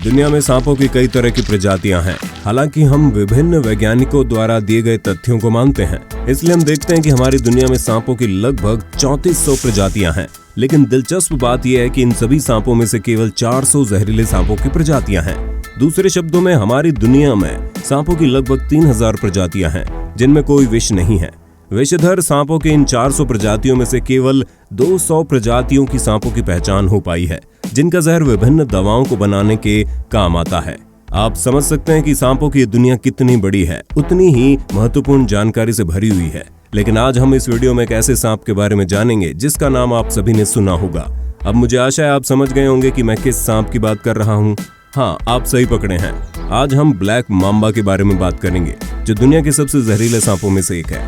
दुनिया में सांपों की कई तरह की प्रजातियां हैं। हालांकि हम विभिन्न वैज्ञानिकों द्वारा दिए गए तथ्यों को मानते हैं, इसलिए हम देखते हैं कि हमारी दुनिया में सांपों की लगभग 3400 प्रजातियां हैं। लेकिन दिलचस्प बात यह है कि इन सभी सांपों में से केवल 400 जहरीले सांपों की प्रजातियां हैं। दूसरे शब्दों में हमारी दुनिया में सांपों की लगभग 3000 प्रजातियां हैं, जिनमें कोई विष नहीं है। विषधर सांपों के इन 400 प्रजातियों में से केवल 200 प्रजातियों की सांपों की पहचान हो पाई है, जिनका जहर विभिन्न दवाओं को बनाने के काम आता है। आप समझ सकते हैं कि सांपों की दुनिया कितनी बड़ी है, उतनी ही महत्वपूर्ण जानकारी से भरी हुई है। लेकिन आज हम इस वीडियो में एक ऐसे सांप के बारे में जानेंगे जिसका नाम आप सभी ने सुना होगा। अब मुझे आशा है आप समझ गए होंगे कि मैं किस सांप की बात कर रहा हूँ। हाँ, आप सही पकड़े हैं। आज हम ब्लैक मांबा के बारे में बात करेंगे, जो दुनिया के सबसे जहरीले सांपों में से एक है।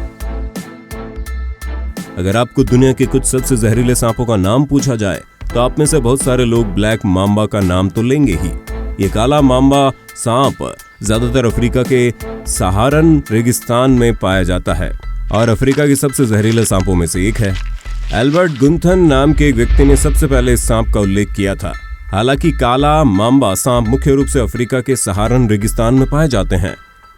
अगर आपको दुनिया के कुछ सबसे जहरीले सांपों का नाम पूछा जाए तो आप में से बहुत सारे लोग ब्लैक मांबा का नाम तो लेंगे ही। ये काला मांबा सांप ज्यादातर अफ्रीका के सहारन रेगिस्तान में पाया जाता है और अफ्रीका के सबसे जहरीले सांपों में से एक है। एल्बर्ट गुंथन नाम के एक व्यक्ति ने सबसे पहले इस सांप का उल्लेख किया था। हालांकि काला मांबा सांप मुख्य रूप से अफ्रीका के सहारन रेगिस्तान में पाए जाते हैं,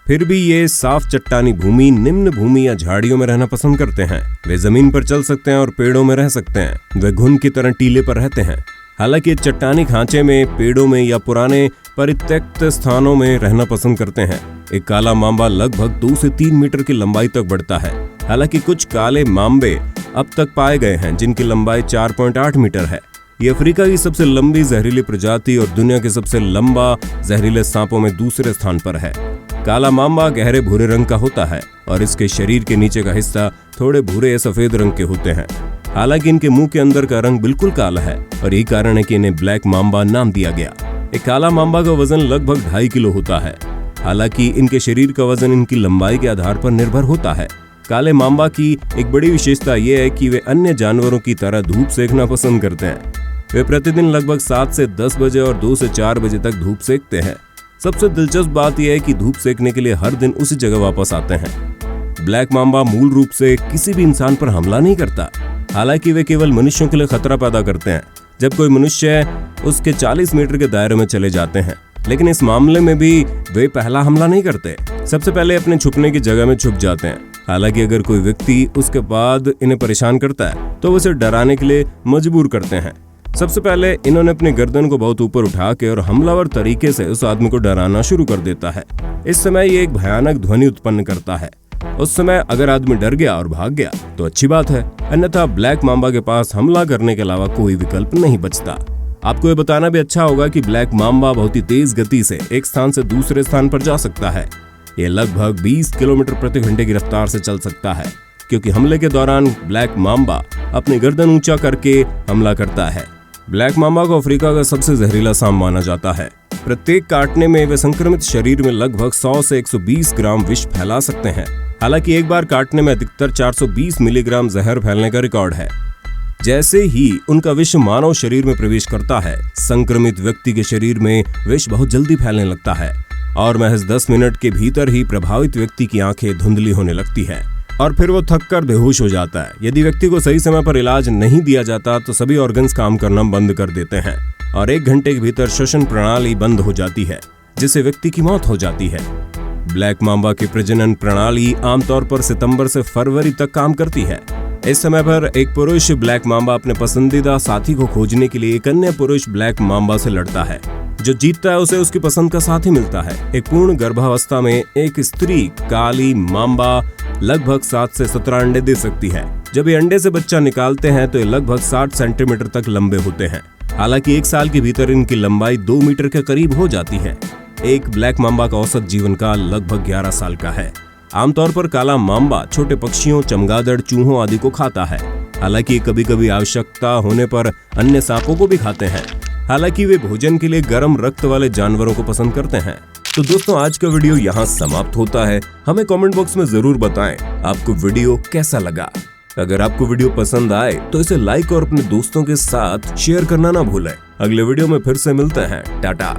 फिर भी ये साफ चट्टानी भूमि, निम्न भूमि या झाड़ियों में रहना पसंद करते हैं। वे जमीन पर चल सकते हैं और पेड़ों में रह सकते हैं। वे घुन की तरह टीले पर रहते हैं। हालांकि चट्टानी खांचे में, पेड़ों में या पुराने परित्यक्त स्थानों में रहना पसंद करते हैं। एक काला मांबा लगभग 2 से 3 मीटर की लंबाई तक बढ़ता है। हालांकि कुछ काले मांबे अब तक पाए गए हैं जिनकी लंबाई 4.8 मीटर है। ये अफ्रीका की सबसे लंबी जहरीली प्रजाति और दुनिया के सबसे लंबा जहरीले सांपों में दूसरे स्थान पर है। काला मांबा गहरे भूरे रंग का होता है और इसके शरीर के नीचे का हिस्सा थोड़े भूरे या सफेद रंग के होते हैं। हालांकि इनके मुंह के अंदर का रंग बिल्कुल काला है और यही कारण है कि इन्हें ब्लैक मांबा नाम दिया गया। एक काला मांबा का वजन लगभग 2.5 किलो होता है। हालांकि इनके शरीर का वजन इनकी लंबाई के आधार पर निर्भर होता है। काले मांबा की एक बड़ी विशेषता यह है कि वे अन्य जानवरों की तरह धूप सेकना पसंद करते हैं। वे प्रतिदिन लगभग 7 से 10 बजे और 2 से 4 बजे तक धूप सेकते हैं। सबसे दिलचस्प बात यह है कि धूप सेकने के लिए हर दिन उसी जगह वापस आते हैं। ब्लैक मांबा मूल रूप से किसी भी इंसान पर हमला नहीं करता। हालांकि वे केवल मनुष्यों के लिए खतरा पैदा करते हैं जब कोई मनुष्य उसके 40 मीटर के दायरे में चले जाते हैं। लेकिन इस मामले में भी वे पहला हमला नहीं करते। सबसे पहले अपने छुपने की जगह में छुप जाते हैं। हालांकि अगर कोई व्यक्ति उसके बाद इन्हें परेशान करता है तो उसे डराने के लिए मजबूर करते हैं। सबसे पहले इन्होंने अपनी गर्दन को बहुत ऊपर उठा के और हमलावर तरीके से उस आदमी को डराना शुरू कर देता है। इस समय ये एक भयानक ध्वनि उत्पन्न करता है। उस समय अगर आदमी डर गया और भाग गया तो अच्छी बात है, अन्यथा ब्लैक मांबा के पास हमला करने के अलावा कोई विकल्प नहीं बचता। आपको ये बताना भी अच्छा होगा कि ब्लैक मांबा बहुत ही तेज गति से एक स्थान से दूसरे स्थान पर जा सकता है। ये लगभग 20 किलोमीटर प्रति घंटे की रफ्तार से चल सकता है, क्योंकि हमले के दौरान ब्लैक मांबा अपनी गर्दन ऊंचा करके हमला करता है। ब्लैक मांबा को अफ्रीका का सबसे जहरीला सांप माना जाता है। प्रत्येक काटने में वे संक्रमित शरीर में लगभग 100 से 120 ग्राम विष फैला सकते हैं। हालांकि एक बार काटने में अधिकतर 420 मिलीग्राम जहर फैलने का रिकॉर्ड है। जैसे ही उनका विष मानव शरीर में प्रवेश करता है, संक्रमित व्यक्ति के शरीर में विष बहुत जल्दी फैलने लगता है और महज 10 मिनट के भीतर ही प्रभावित व्यक्ति की आंखें धुंधली होने लगती है और फिर वो थक कर बेहोश हो जाता है। यदि व्यक्ति को सही समय पर इलाज नहीं दिया जाता तो सभी ऑर्गन्स काम करना बंद कर देते हैं और 1 घंटे के भीतर श्वसन प्रणाली बंद हो जाती है, जिससे व्यक्ति की मौत हो जाती है। ब्लैक मांबा की प्रजनन प्रणाली आमतौर पर सितंबर से फरवरी तक काम करती है। इस समय पर एक पुरुष ब्लैक मांबा अपने पसंदीदा साथी को खोजने के लिए एक अन्य पुरुष ब्लैक मांबा से लड़ता है। जो जीतता है उसे उसकी पसंद का साथी मिलता है। एक पूर्ण गर्भावस्था में एक स्त्री काली मांबा लगभग 7 से 17 अंडे दे सकती है। जब ये अंडे से बच्चा निकालते हैं तो ये लगभग 60 सेंटीमीटर तक लंबे होते हैं। हालांकि 1 साल के भीतर इनकी लंबाई 2 मीटर के करीब हो जाती है। एक ब्लैक मांबा का औसत जीवन काल लगभग 11 साल का है। आमतौर पर काला मांबा छोटे पक्षियों, चमगादड़, चूहों आदि को खाता है। हालांकि कभी कभी आवश्यकता होने पर अन्य सांपों को भी खाते हैं। हालांकि वे भोजन के लिए गर्म रक्त वाले जानवरों को पसंद करते हैं। तो दोस्तों, आज का वीडियो यहाँ समाप्त होता है। हमें कमेंट बॉक्स में जरूर बताएं आपको वीडियो कैसा लगा। अगर आपको वीडियो पसंद आए तो इसे लाइक और अपने दोस्तों के साथ शेयर करना ना भूलें। अगले वीडियो में फिर से मिलते हैं। टाटा।